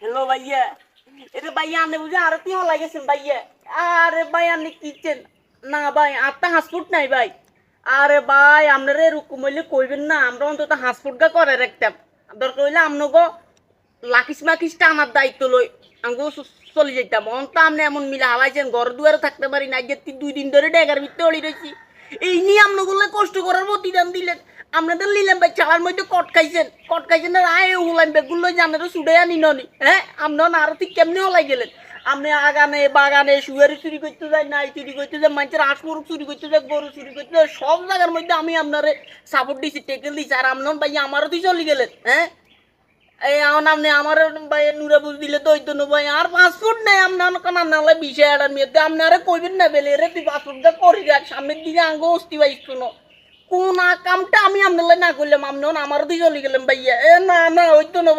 Hello ভাইয়া, এটা ভাইয়া আপনি বুঝে আরো তিন লাগেছেন ভাইয়া। আরে ভাই আপনি কিচ্ছেন না ভাই, আপনার হাসপুট নাই ভাই। আরে ভাই আপনারা এরকম হইলে কইবেন না, আমরা অন্তত হাসপুট গা করে রাখতাম। দরকার হইলে আপনাকে লাকিস মাকিসটা আমার দায়িত্ব লই আঙ্গু চলে যেতাম। অন্ত আপনি এমন মিলা হালাইছেন, ঘর দুয়ারে থাকতে পারি না, যে 2 দিন ধরে ডেগার ভিতরে অড়ি রয়েছি। এই নিয়ে আপনাগুলো কষ্ট করার প্রতিদান দিলেন। আপনাদের নিলেন ভাই, চালার মধ্যে কট খাইছেন না, আয় উলাইন বেগুলো জানারও ছুড়ে আনি ননি। হ্যাঁ আপনার আরো ঠিক কেমনি হলাই গেলেন। আপনি আগানে বাগানে শুয়ারি চুরি করতে যাই, নাই চুরি করতে যাই, মানুষের হাঁস মুরগ চুরি করতে যাই, গরু চুরি করতে যাই, সব জায়গার মধ্যে আমি আপনারে সাপোর্ট দিছি, টেকেল দিছি। আর আপনার ভাই আমারও তুই চলে গেলেন। হ্যাঁ এই এখন আপনি আমার ভাই নুরা বুঝ দিলে তো হইতো না ভাই। আর পাসপোর্ট নেই আপনার কারণ নাহলে বিষয় আর মেয়েতে আপনারা কইবেন না বেলে রে তুই পাসপোর্টটা করি রাখ, সামনের দিকে আঙ্গ অস্তি ভাই শোনো। কোন কামটা আমি আপনার না করলাম, আপনি আমারও তুই চলে গেলেন ভাইয়া। এ না না হইতো না।